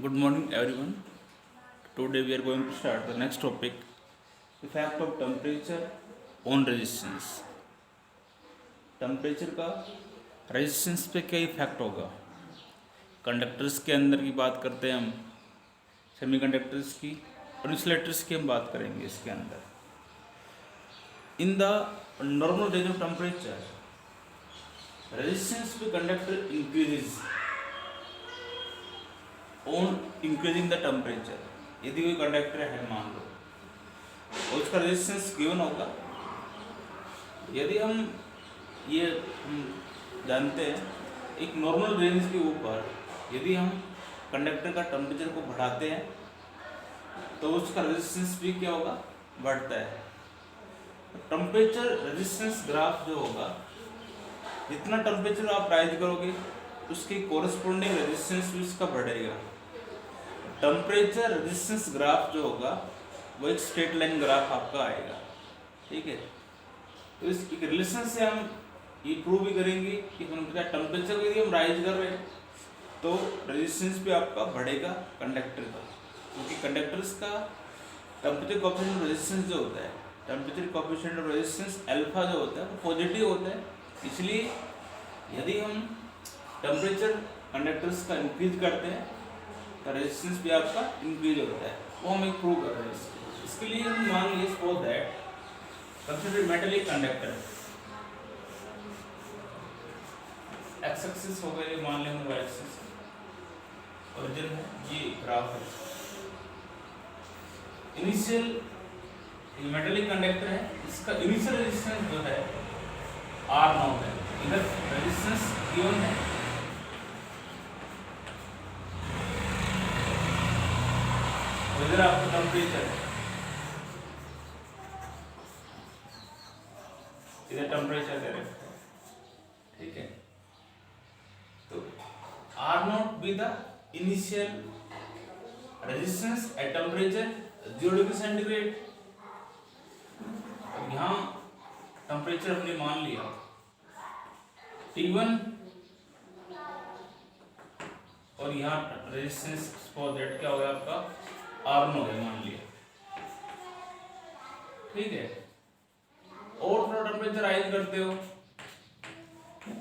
Good morning, everyone. Today we are going to start the next topic: effect of temperature on resistance. Temperature का resistance पे क्या effect होगा? Conductors के अंदर की बात करते हैं हम, सेमीकंडक्टर्स की, और इंसुलेटर्स की हम बात करेंगे इसके अंदर. In the normal range of temperature, resistance पे conductor increases on increasing the temperature. यदि कोई कंडक्टर है मान लो और उसका रेजिस्टेंस गिवन होगा, यदि हम जानते हैं एक नॉर्मल रेंज के ऊपर यदि हम कंडक्टर का टेम्परेचर को बढ़ाते हैं तो उसका रेजिस्टेंस भी क्या होगा, बढ़ता है. टेम्परेचर रेजिस्टेंस ग्राफ जो होगा, जितना टेम्परेचर आप राइज करोगे उसकी कोरस्पोंडिंग रेजिस्टेंस भी उसका बढ़ेगा. टेम्परेचर रेजिस्टेंस ग्राफ जो होगा वो एक स्ट्रेट लाइन ग्राफ आपका आएगा. ठीक है, तो इस रिलेशन से हम ये प्रूव भी करेंगे कि हम क्या टेम्परेचर को यदि हम राइज कर रहे हैं तो रेजिस्टेंस भी आपका बढ़ेगा कंडक्टर का, क्योंकि कंडक्टर्स का टेम्परेचर कोएफिशिएंट ऑफ रेजिस्टेंस जो होता है, temperature coefficient of resistance alpha जो होता है वो पॉजिटिव होता है. इसलिए यदि हम टेम्परेचर कंडक्टर्स का इंक्रीज करते हैं तो रेजिस्टेंस भी आपका इंक्रीज होता है. वो हम एक प्रूव कर रहे हैं. इसके लिए हम मान लीजिए suppose that consider metallic conductor, x axis हो गया, मान लें वाई एक्सिस, ओरिजिन है, ये ग्राफ है. इनिशियल मेटेलिक कंडक्टर है, इसका इनिशियल रेजिस्टेंस जो है आर नॉट है. इधर रेजिस्टेंस गिवन है, इधर आपका टेम्परेचर है, इधर टेम्परेचर दे रखा है. ठीक है, तो R naught be the initial resistance at temperature 0 degree centigrade. यहाँ टेम्परेचर हमने मान लिया T1 और यहाँ रेजिस्टेंस फॉर दैट क्या होगा आपका R0 है मान लिया. ठीक है, और थोड़ा टेम्परेचर राइज करते हो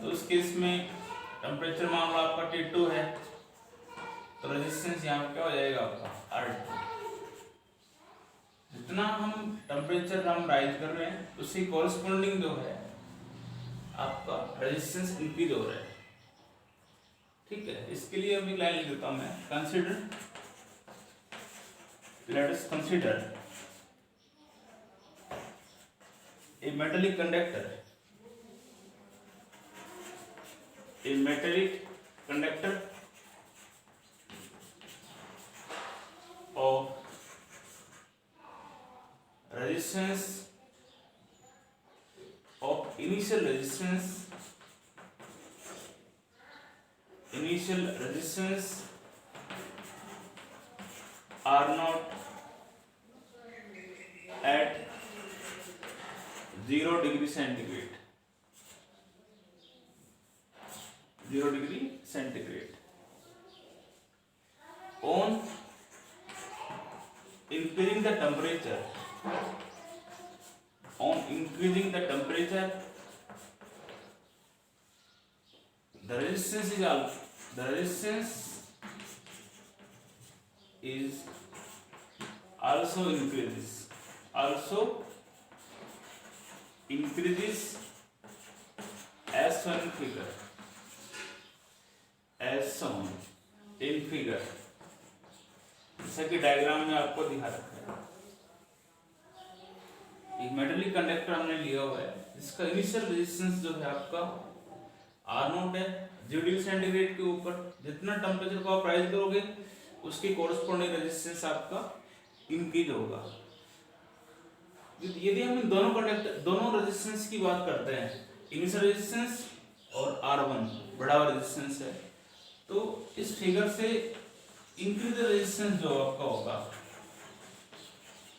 तो उस केस में टेम्परेचर मान लो आपका T2 है, तो रेजिस्टेंस यहाँ क्या हो जाएगा आपका R2. जितना हम टेम्परेचर हम राइज कर रहे हैं उसकी कोरस्पोंडिंग जो है आपका रेजिस्टेंस इंक्रीज हो रहा है. ठीक है, इसके लिए अभी लाइन लिख देता हूं मैं. Let us consider a metallic conductor, A metallic conductor of resistance of initial resistance R naught at 0 degree centigrade, 0 degree centigrade on increasing the temperature, the resistance is also increases as shown in figure, जैसा कि diagram में आपको दिखा रखा है. एक metallic conductor हमने लिया हुआ है, इसका इनिशियल रेजिस्टेंस जो है आपका R0 है. 0 डिग्री सेंटीग्रेड के ऊपर जितना टेम्परेचर को आप राइज करोगे उसकी कोरस्पोंडिंग रेजिस्टेंस आपका इंक्रीज होगा. यदि हम इन दोनों रेजिस्टेंस की बात करते हैं, इनिशियल रेजिस्टेंस और R1 बड़ा रेजिस्टेंस है, तो इस फिगर से इंक्रीज रेजिस्टेंस जो आपका होगा,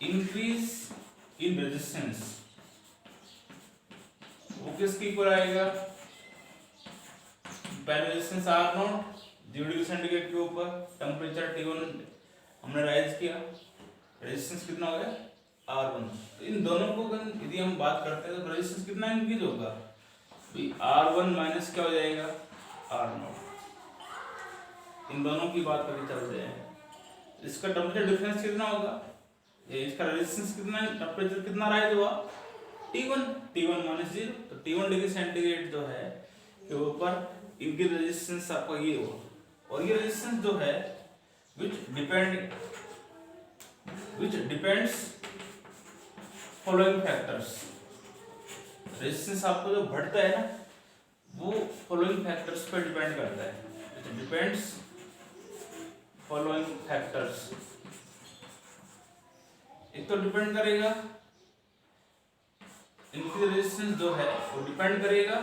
इंक्रीज इन रेजिस्टेंस, वो किसके इक्वल आएगा? पहले रेजिस्टेंस R0 0 डिग्री सेंटीग्रेड के ऊपर टेम्परेचर T1 हमने राइज किया, रेजिस्टेंस कितना हो गया R1। तो इन दोनों को यदि हम बात करते हैं तो रेजिस्टेंस कितना इंक्रीज होगा, R1 माइनस क्या हो जाएगा R0। इन दोनों की बात करके चलते हैं, इसका टेम्परेचर डिफरेंस कितना होगा, इसका रेजिस्टेंस कितना, टेम्परेचर कितना राइज हुआ T1 माइनस 0। तो T1 डिग्री सेंटीग्रेड जो है के ऊपर इनकी रेजिस्टेंस आपका ये होगा, और ये रेजिस्टेंस जो है which depends following factors. Resistance आपको जो बढ़ता है ना वो फॉलोइंग फैक्टर्स पर डिपेंड करता है, डिपेंड्स फॉलोइंग फैक्टर्स। एक तो डिपेंड करेगा इनकी रेजिस्टेंस जो है वो डिपेंड करेगा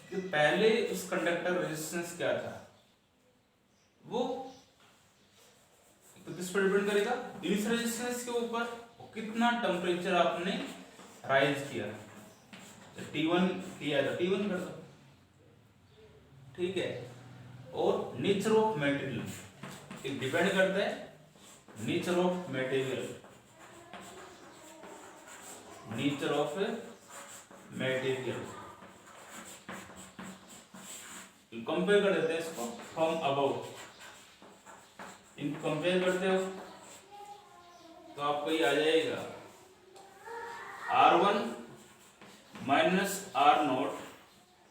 कि पहले उस कंडक्टर रेजिस्टेंस क्या था, वो तो किस पर डिपेंड करेगा, इस रेजिस्टेंस के ऊपर कितना टेम्परेचर आपने राइज किया। तो T1 किया था, T1 कर दो, ठीक है। और नेचर ऑफ मटेरियल डिपेंड करता है, nature of material, nature of material compare कर देते हैं इसको फ्रॉम अबव। इनको कंपेयर करते हो तो आपको ये आ जाएगा R1 minus R0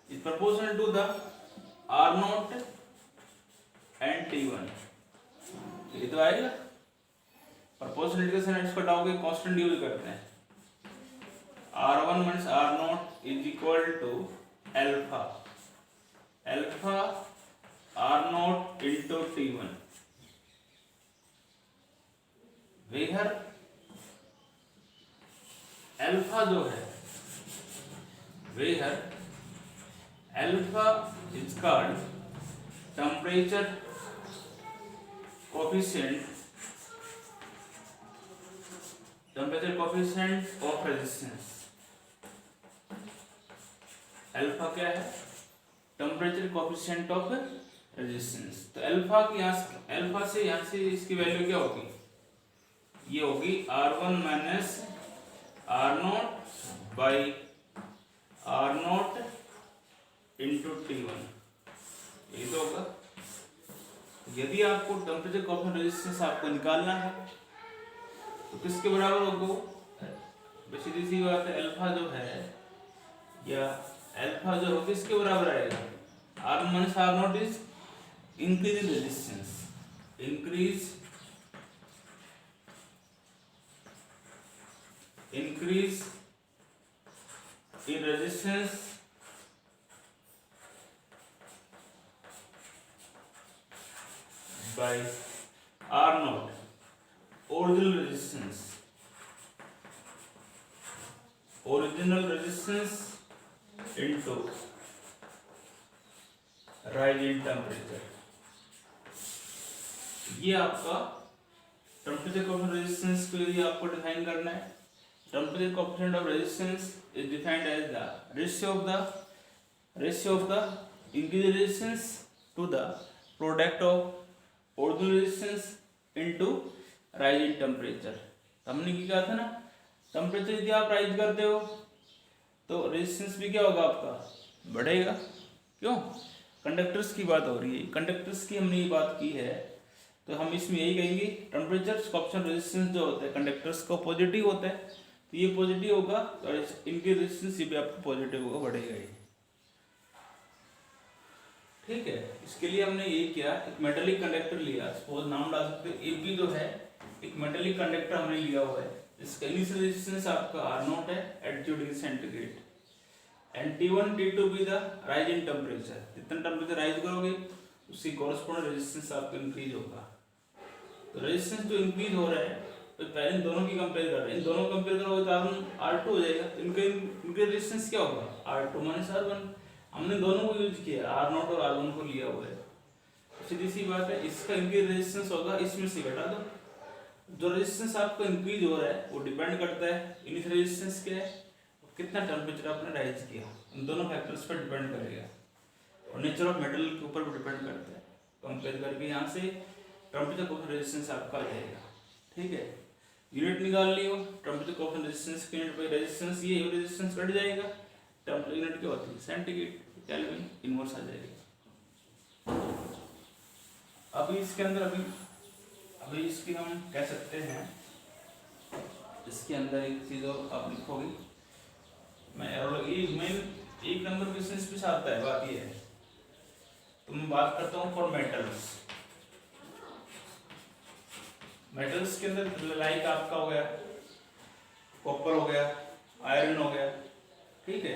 is proportional to the R0 and T1। ये तो आएगा, प्रोपोर्शनलिटी के साथ इसको हटाओगे, कांस्टेंट यूज करते हैं। R1 minus R0 is equal to alpha R0 into T1, where alpha जो है, where alpha is called temperature coefficient of resistance. Alpha क्या है, टेम्परेचर कोफिशिएंट ऑफ रेजिस्टेंस। तो अल्फा की अल्फा से यहाँ से इसकी वैल्यू क्या होगी, ये होगी R1 minus R0 by R0 into T1, ये तो होगा। यदि आपको टेम्परेचर कोफिशिएंट रेजिस्टेंस आपको निकालना है तो किसके बराबर होगा, सीधी सी बात है, अल्फा जो है या अल्फा जो होगा किसके बराबर आएगा, R1 minus R0 is increase in resistance, increase in resistance by R0 original resistance into rise in temperature। ये आपका टेम्परेचर कोएफिशिएंट रेजिस्टेंस के लिए आपको डिफाइन करना है। Temperature coefficient of resistance is defined as the ratio of the increase resistance to the product of original resistance into rise in temperature. हमने क्या कहा था ना, टेम्परेचर यदि आप राइज करते हो तो रेजिस्टेंस भी क्या होगा आपका, बढ़ेगा। क्यों, कंडक्टर्स की बात हो रही है, कंडक्टर्स की हमने ये बात की है, तो हम इसमें यही कहेंगे टेम्परेचर कोएफिशिएंट रेजिस्टेंस जो होता है कंडक्टर्स का पॉजिटिव होता है, तो ये पॉजिटिव होगा तो इनकी रेजिस्टेंस ये भी आपको पॉजिटिव होगा, बढ़ेगा ये। ठीक है, इसके लिए हमने ये किया, एक मेटेलिक कंडक्टर लिया, सपोज नाम डाल सकते हैं AB जो है एक मेटेलिक कंडक्टर हमने लिया हुआ है, इसका इनिशियल रेजिस्टेंस आपका R0 है eight 0 degree centigrade and T1 T2 भी द राइज इन टेम्परेचर, जितना टेम्परेचर राइज करोगे उसकी कॉरस्पॉन्डिंग रेजिस्टेंस आपका इंक्रीज होगा। तो रेजिस्टेंस जो इंक्रीज हो रहा है तो पहले इन दोनों की कंपेयर कर रहे हैं, इन दोनों कंपेयर करोगे तो R2 हो जाएगा, तो इनके रेजिस्टेंस क्या होगा, R2 माइनस R1। हमने दोनों को यूज किया, R0 और R1 को लिया हुआ है, सीधी सी बात है, इसका इंक्रीज रेजिस्टेंस होगा, इसमें से घटा दो। जो रेजिस्टेंस आपका इंक्रीज हो रहा है वो डिपेंड करता है इनिशियल रेजिस्टेंस क्या है, कितना टेम्परेचर आपने राइज किया, इन दोनों फैक्टर्स पर डिपेंड करेगा, और नेचर ऑफ मेटल के ऊपर भी डिपेंड करता है। कंपेयर करके यहाँ से टेम्परेचर कोएफिशिएंट रेजिस्टेंस आपका आ जाएगा। ठीक है, यूनिट निकाल लियो, टेम्परेचर कोएफिशिएंट रेजिस्टेंस के यूनिट पे रेजिस्टेंस, ये रेजिस्टेंस कट जाएगा, टेम्परेचर यूनिट क्या होती है सेंटीग्रेड, केल्विन इनवर्स आ जाएगा। अभी इसके अंदर अभी इसकी हम कह सकते हैं, इसके अंदर एक चीज और आप लिखोगे, मैं एक नंबर क्वेश्चन पे आता है, बात ये है। तो मैं बात करता हूँ फॉर मेटल्स। मेटल्स के अंदर लाइक आपका हो गया कॉपर, हो गया आयरन, हो गया, ठीक है,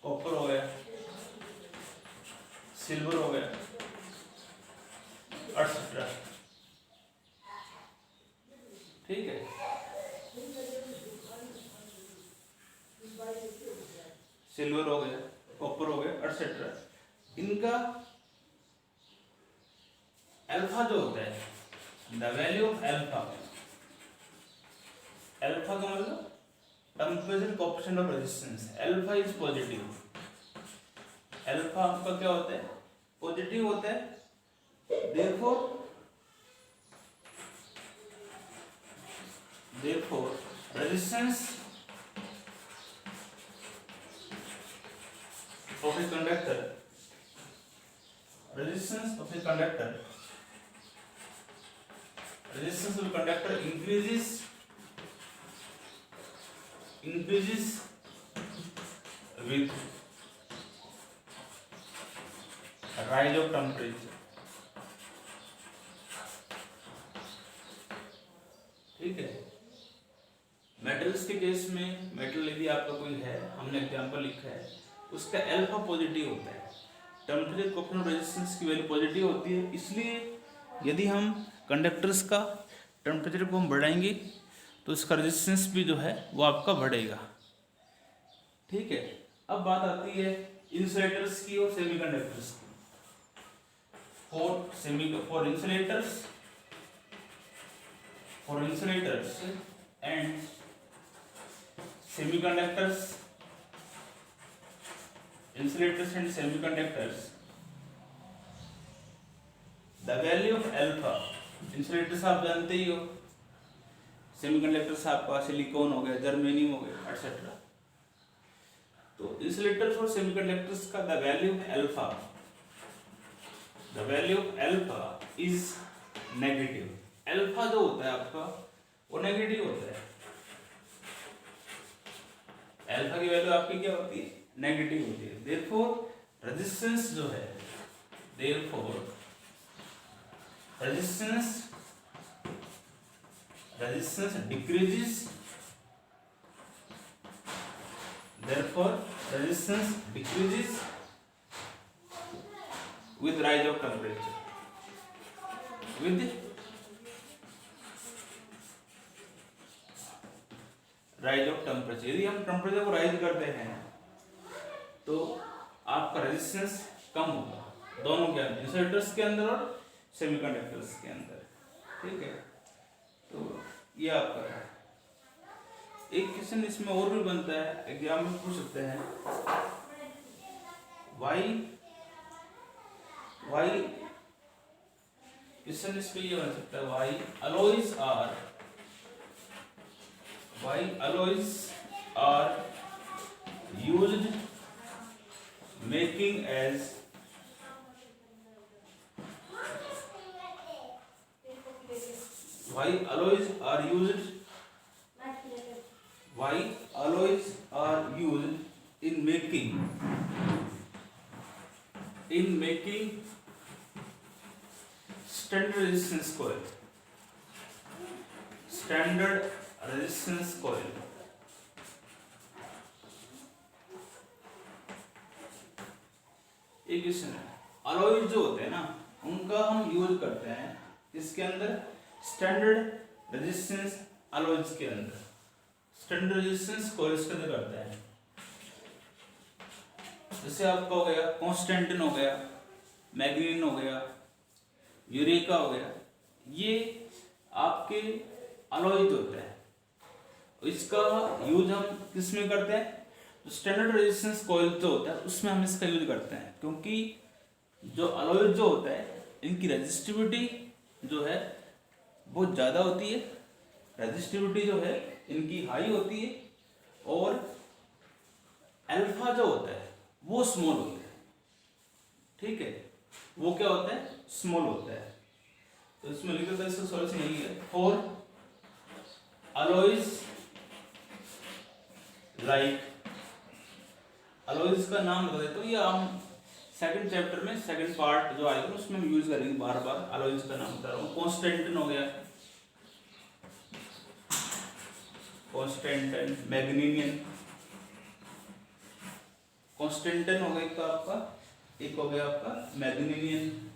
कॉपर हो गया, सिल्वर हो गया, एक्सेट्रा, ठीक है। सिल्वर हो गया, कॉपर हो गया, एक्सेट्रा, इनका अल्फा जो होता है, the value of alpha, alpha का मतलब temperature coefficient of resistance, alpha is positive, alpha आपका क्या होता है, पॉजिटिव होता है, therefore resistance of a conductor, resistance of a conductor increases with rise of temperature, ठीक है। मेटल्स के केस में, मेटल यदि आपका कोई है, हमने एग्जांपल लिखा है, उसका अल्फा पॉजिटिव होता है, टेम्परेचर कोएफिशिएंट रेजिस्टेंस की वैल्यू पॉजिटिव होती है, इसलिए यदि हम कंडक्टर्स का टेम्परेचर को हम बढ़ाएंगे तो इसका रेजिस्टेंस भी जो है वो आपका बढ़ेगा, ठीक है। अब बात आती है इंसुलेटर्स की और सेमीकंडक्टर्स की। For insulators and semiconductors, the value of alpha, insulators आप जानते ही हो, सेमीकंडक्टर्स आपका सिलिकॉन हो गया, जर्मेनियम हो गया, एक्सेट्रा। तो इंसुलेटर्स और सेमीकंडक्टर्स का the value of alpha is negative. Alpha जो होता है आपका वो नेगेटिव होता है, अल्फा की वैल्यू आपकी क्या होती है, नेगेटिव होती है। देयरफॉर रेजिस्टेंस जो है, resistance decreases, with rise of temperature, rise of temperature. यदि हम टेम्परेचर को राइज करते हैं तो आपका रेजिस्टेंस कम होगा, दोनों के अंदर, इंसुलेटर्स के अंदर और सेमीकंडक्टर्स के अंदर, ठीक है। तो ये आपका है। एक क्वेश्चन इसमें और भी बनता है, एग्जाम में पूछ सकते हैं, वाई क्वेश्चन इसके लिए बन सकता है, Y alloys are used making as in making standard resistance coil, एक क्वेश्चन है, अलॉयज जो होते हैं ना, उनका हम यूज करते हैं इसके अंदर, स्टैंडर्ड रेजिस्टेंस अलॉयज के अंदर, स्टैंडर्ड रेजिस्टेंस कॉइल्स के अंदर करते हैं। जैसे आपका हो गया कॉन्स्टेंटिन, हो गया मैग्नीन, हो गया यूरेका, हो गया, ये आपके अलॉयज होता है। इसका यूज हम किस में करते हैं, तो स्टैंडर्ड रेजिस्टेंस कॉइल जो होता है उसमें हम इसका यूज करते हैं, क्योंकि जो अलॉयज जो होता है इनकी रेजिस्टिविटी जो है बहुत ज़्यादा होती है, रेजिस्टिविटी जो है इनकी हाई होती है, और अल्फा जो होता है वो स्मॉल होता है। ठीक है, वो क्या होता है, स्मॉल होता है। तो इसमें लिख देता है, इसका सॉल्यूशन यही है, फॉर अलॉयज लाइक, अलॉयज का नाम बता देता हूँ, ये हम सेकंड चैप्टर में सेकंड पार्ट जो आएगा उसमें हम यूज करेंगे बार बार। अलॉयज का नाम बता रहा हूँ, कॉन्स्टेंटिन हो गया, कॉन्स्टेंटिन, मैग्नीनियन, कॉन्स्टेंटिन हो गया एक आपका, एक हो गया आपका मैग्नीनियन,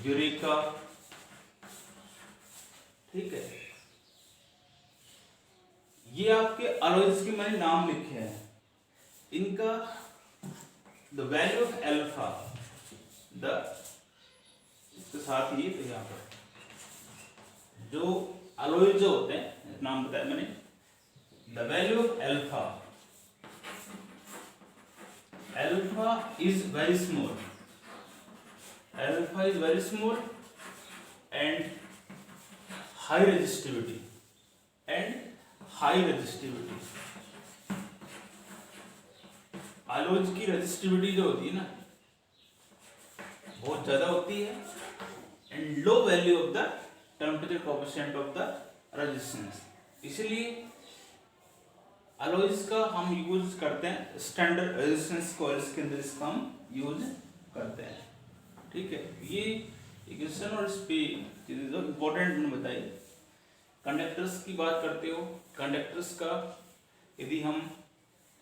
यूरेका। ठीक है, ये आपके अलॉयज के मैंने नाम लिखे हैं, इनका the value of alpha, the इसके साथ ही तो यहाँ पर जो अलॉयज जो होते हैं नाम बताया मैंने, the value of alpha, alpha is very small, alpha is very small and high resistivity, and high resistivity. Alloys की रेजिस्टिविटी जो होती है ना बहुत ज्यादा होती है, and low value of the temperature coefficient of the resistance. इसलिए अलॉयज का हम यूज करते हैं स्टैंडर्ड रेजिस्टेंस कॉइल्स के अंदर, इसका हम यूज करते हैं। ठीक है, ये इक्वेशन और इस पे चीजें जो इम्पोर्टेंट मैंने बताई। कंडक्टर्स की बात करते हो, कंडक्टर्स का यदि हम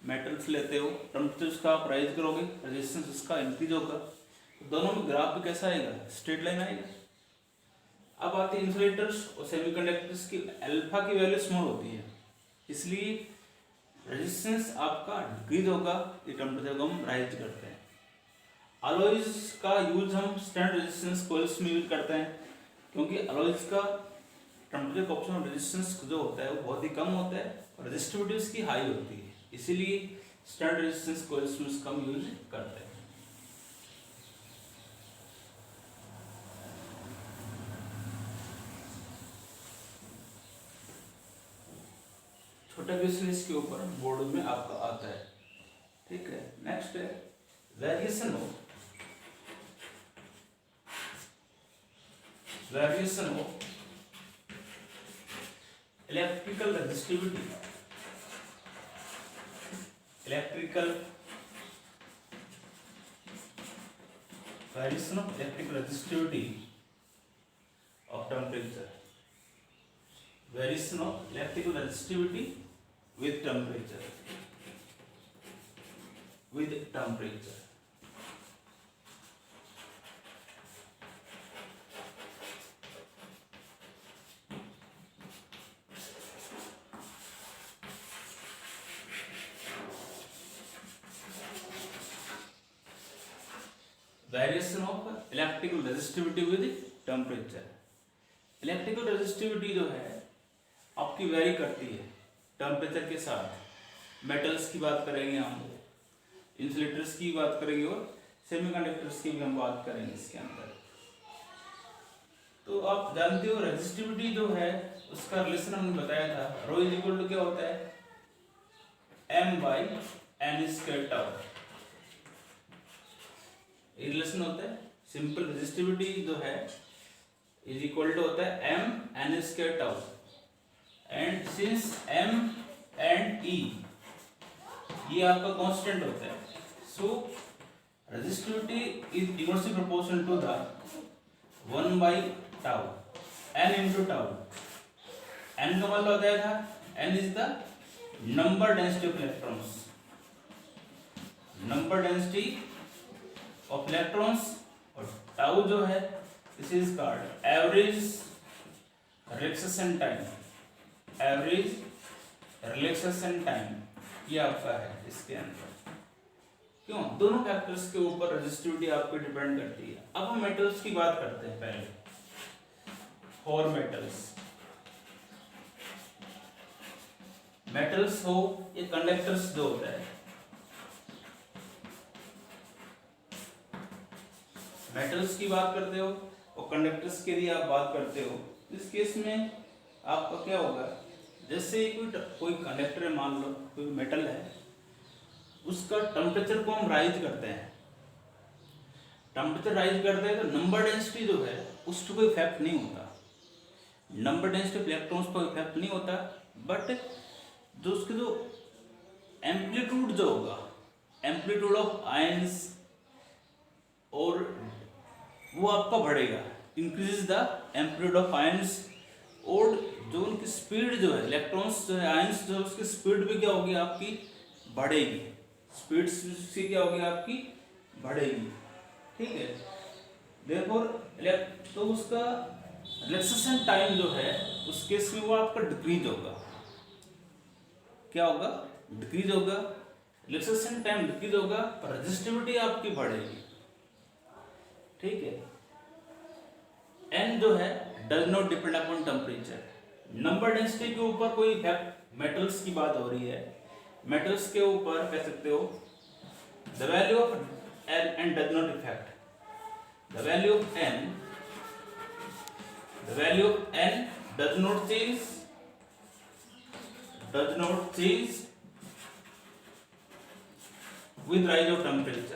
मेटल्स लेते हो, टेम्परेचर उसका आप राइज करोगे, रेजिस्टेंस उसका इंक्रीज होगा, तो दोनों में ग्राफ भी कैसा आएगा, स्ट्रेट लाइन आएगा। अब आते हैं इंसुलेटर्स और सेमीकंडक्टर्स की, अल्फा की वैल्यू स्मॉल होती है, इसलिए रेजिस्टेंस आपका डिक्रीज होगा, ये टेम्परेचर को हम राइज करते हैं। अलॉयज का यूज हम स्टैंडर्ड रेजिस्टेंस कॉइल्स में यूज करते हैं, क्योंकि अलॉयज का टेम्परेचर कोएफिशिएंट रेजिस्टेंस जो होता है वो बहुत ही कम होता है और रेजिस्टिविटी उसकी हाई होती है, इसीलिए स्टैंडर्ड रेजिस्टेंस कॉइल्स में उसका हम यूज करते हैं। छोटा क्वेश्चन इसके ऊपर बोर्ड में आपका आता है। ठीक है, नेक्स्ट है variation of electrical resistivity, variation of electrical resistivity of temperature, variation of electrical resistivity with temperature, variation of electrical resistivity with temperature. Electrical resistivity जो है आपकी वेरी करती है टेम्परेचर के साथ। मेटल्स की बात करेंगे हम, इंसुलेटर्स की बात करेंगे और सेमीकंडक्टर्स की भी हम बात करेंगे इसके अंदर। तो आप जानते हो रेजिस्टिविटी जो है उसका रिलेशन हमने बताया था, रो इज इक्वल टू क्या होता है, m/n² टाउ। रिलेशन होता है, सिंपल रेजिस्टिविटी जो है इज इक्वल टू होता है m/n² tau, and since m and e ये आपका कांस्टेंट होता है, so resistivity is inversely proportional to the 1/τ n into tau. n का मतलब होता है n is the number density of electrons, number density of electrons, और टाउ जो है this is called average relaxation time, average relaxation time ये आपका है इसके अंदर। क्यों, दोनों फैक्टर्स के ऊपर रेजिस्टिविटी आपको डिपेंड करती है। अब हम मेटल्स की बात करते हैं पहले। फॉर मेटल्स मेटल्स हो या कंडक्टर्स जो होता है, मेटल्स की बात करते हो और कंडक्टर्स की यदि आप बात करते हो, इस केस में आपका क्या होगा, जैसे कोई कंडक्टर है, मान लो कोई मेटल है, उसका टेम्परेचर को हम राइज करते हैं, टेम्परेचर राइज करते हैं तो नंबर डेंसिटी जो है उस पर कोई इफेक्ट नहीं होता, नंबर डेंसिटी इलेक्ट्रॉन्स पर इफेक्ट नहीं होता, बट जो उसके जो एम्पलीट्यूड जो होगा, एम्पलीट्यूड ऑफ आयंस और वो आपका बढ़ेगा, increase the amplitude of ions, और जो उनकी स्पीड जो है, इलेक्ट्रॉन्स जो है, आयंस जो है, उसकी स्पीड भी क्या होगी आपकी, बढ़ेगी, स्पीड से क्या होगी आपकी, बढ़ेगी, ठीक है। देयरफॉर तो उसका रिलैक्सेशन टाइम जो है उस केस में वो आपका डिक्रीज होगा, क्या होगा, डिक्रीज होगा, रिलैक्सेशन टाइम डिक्रीज होगा, पर रेजिस्टिविटी आपकी बढ़ेगी, ठीक है। एन जो है does not depend upon temperature, number density के ऊपर कोई इफेक्ट, मेटल्स की बात हो रही है, मेटल्स के ऊपर कह सकते हो the value of n does not effect, the value of n does not change with rise of temperature,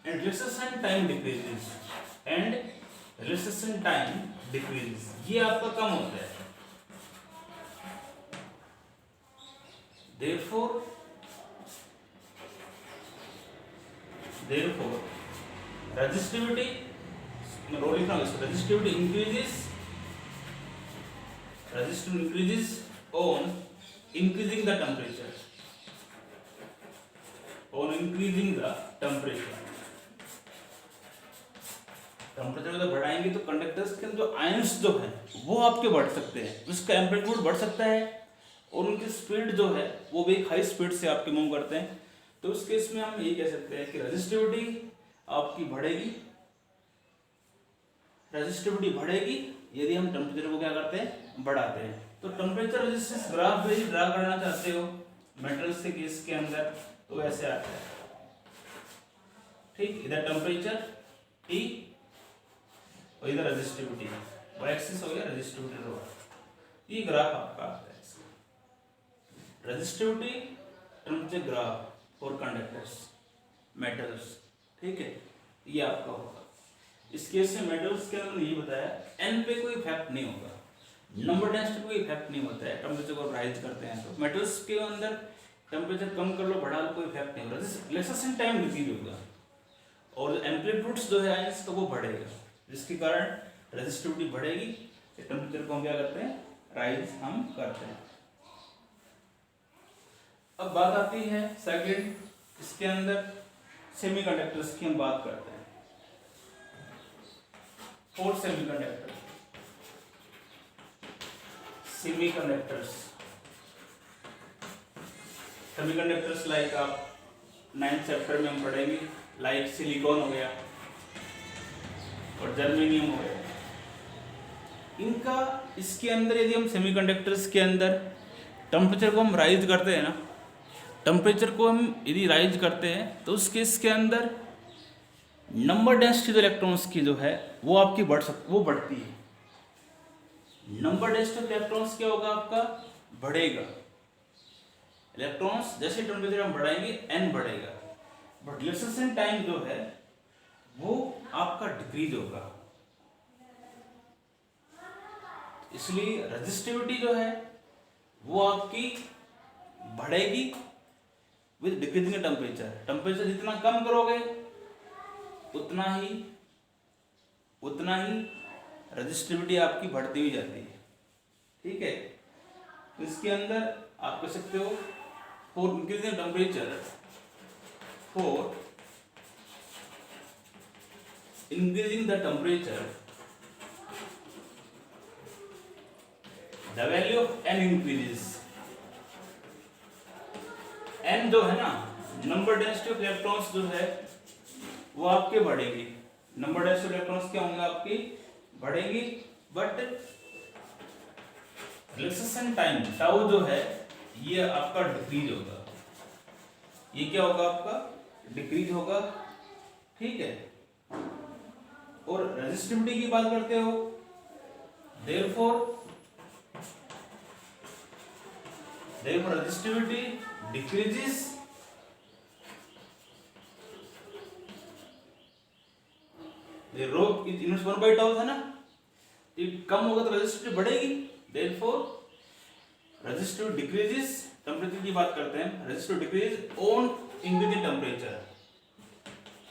and relaxation time decreases, ये आपका कम होता है। Therefore, resistivity increases on increasing the temperature, temperature को बढ़ाएंगे तो कंडक्टर्स के जो ions जो है वो आपके बढ़ सकते हैं, उसका एम्पलीट्यूड बढ़ सकता है, और उनकी स्पीड जो है वो भी एक हाई स्पीड से आपके मूव करते हैं। तो उस केस में हम यही कह सकते हैं कि रेजिस्टिविटी आपकी बढ़ेगी यदि हम टेम्परेचर को क्या करते हैं, बढ़ाते हैं। तो टेम्परेचर रेजिस्टेंस ग्राफ भी ड्रा करना चाहते हो मेटल्स के केस के अंदर तो ऐसे आता है, ठीक, इधर टेम्परेचर T और इधर रेजिस्टिविटी, वाई एक्सिस हो गया रेजिस्टिविटी रो, ये ग्राफ आपका आता है, resistivity temperature graph for conductors metals, ठीक है, ये आपका होगा। इस केस में मेटल्स के अंदर ये बताया एन पे कोई इफेक्ट नहीं होगा, नंबर डेंसिटी पे कोई इफेक्ट नहीं होता है, टेम्परेचर को राइज करते हैं तो मेटल्स के अंदर टेम्परेचर कम कर लो बढ़ा लो कोई इफेक्ट नहीं होगा, रिलैक्सेशन टाइम डिक्रीज होगा, और एम्पलीट्यूड्स जो है आयंस तो वो बढ़ेगा, जिसके कारण रेजिस्टिविटी बढ़ेगी, टेम्परेचर को हम क्या करते हैं, राइज हम करते हैं। अब बात आती है सेकंड, इसके अंदर सेमीकंडक्टर्स की हम बात करते हैं। फोर सेमीकंडक्टर्स लाइक आप 9th चैप्टर में हम पढ़ेंगे, लाइक सिलिकॉन हो गया और जर्मेनियम हो गया। इनका इसके अंदर यदि हम सेमीकंडक्टर्स के अंदर टेम्परेचर को हम राइज करते हैं ना, टेम्परेचर को हम यदि राइज करते हैं तो उस केस के अंदर नंबर डेंसिटी इलेक्ट्रॉन्स की जो है वो आपकी बढ़ती है, नंबर डेंसिटी इलेक्ट्रॉन्स क्या होगा आपका, बढ़ेगा, इलेक्ट्रॉन्स जैसे टेम्परेचर हम बढ़ाएंगे n बढ़ेगा, बट रिलैक्सेशन टाइम जो है वो आपका डिक्रीज होगा, इसलिए रेजिस्टिविटी जो है वो आपकी बढ़ेगी विद डिक्रीजिंग टेम्परेचर, टेम्परेचर जितना कम करोगे उतना ही रेजिस्टिविटी आपकी बढ़ती हुई जाती है, ठीक है। तो इसके अंदर आप कह सकते हो for increasing temperature, the value of n increases, n जो है ना, नंबर डेंसिटी ऑफ इलेक्ट्रॉन्स जो है वो आपके बढ़ेगी, नंबर ऑफ इलेक्ट्रॉन्स क्या होंगे आपकी, बढ़ेंगी, बट रिलैक्सेशन टाइम टाउ जो है ये आपका डिक्रीज होगा, ये क्या होगा आपका, डिक्रीज होगा, ठीक है। और रेजिस्टिविटी की बात करते हो, देयरफॉर रेजिस्टिविटी डिक्रीजेस ये रो इनवर्स 1 बाई टाउ था ना, ये कम होगा तो रेजिस्टिविटी बढ़ेगी, देयरफॉर रेजिस्टिविटी डिक्रीजेस, टेम्परेचर की बात करते हैं, resistivity decrease on increasing temperature,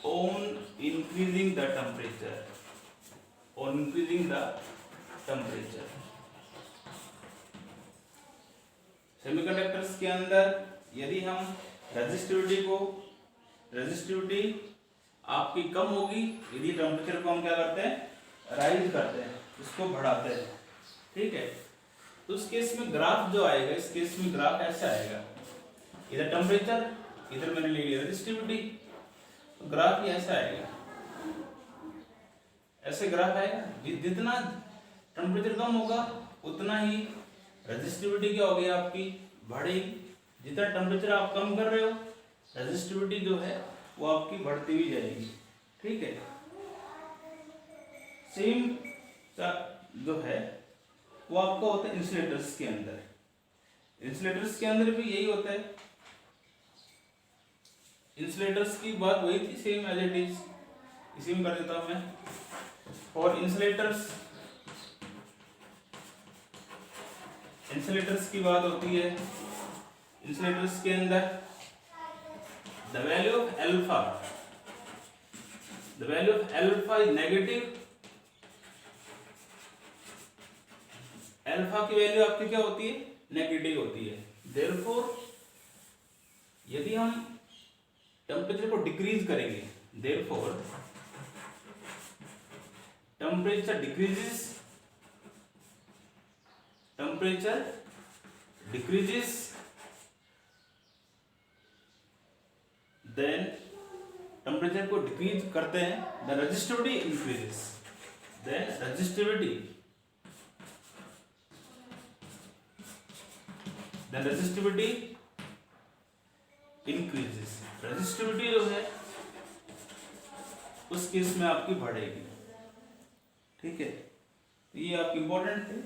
on increasing the temperature, on increasing the temperature। Semiconductors के अंदर यदि हम रेजिस्टिविटी आपकी कम होगी, यदि टेम्परेचर को हम क्या करते हैं, राइज करते हैं, इसको बढ़ाते हैं, ठीक है। तो उस केस में ग्राफ जो आएगा, इस केस में ग्राफ ऐसा आएगा, इधर टेम्परेचर, इधर मैंने ले लिया रेजिस्टिविटी, ग्राफ ही ऐसा आएगा, ऐसे ग्राफ आएगा। जितना टेम्परेचर कम होगा उतना ही रेजिस्टिविटी क्या होगी आपकी, बढ़ेगी। जितना टेम्परेचर आप कम कर रहे हो, रेजिस्टिविटी जो है वो आपकी बढ़ती हुई जाएगी, ठीक है। सेम जो है वो आपका होता है इंसुलेटर्स के अंदर, इंसुलेटर्स के अंदर भी यही होता है। इंसुलेटर्स की बात वही थी, सेम एज इट इज, इसी में कर देता हूं मैं। और इंसुलेटर्स की बात होती है, इंसुलेटर्स के अंदर the value of alpha is negative, alpha की वैल्यू आपकी क्या होती है, नेगेटिव होती है। देयरफॉर यदि हम टेम्परेचर को डिक्रीज करेंगे, therefore temperature decreases, then temperature को डिक्रीज करते हैं, the resistivity increases, then resistivity increases, resistivity जो है उस केस में आपकी बढ़ेगी, ठीक है। ये आपके इंपॉर्टेंट थे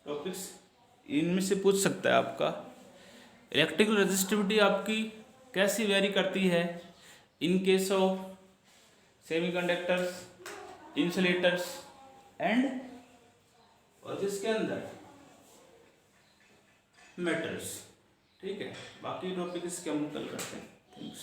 टॉपिक्स, इनमें से पूछ सकता है आपका इलेक्ट्रिकल रेजिस्टिविटी आपकी कैसी वेरी करती है in case of semiconductors, insulators and और जिसके अंदर मेटल्स, ठीक है। बाकी टॉपिक इसके हम कल करते हैं। थैंक्स।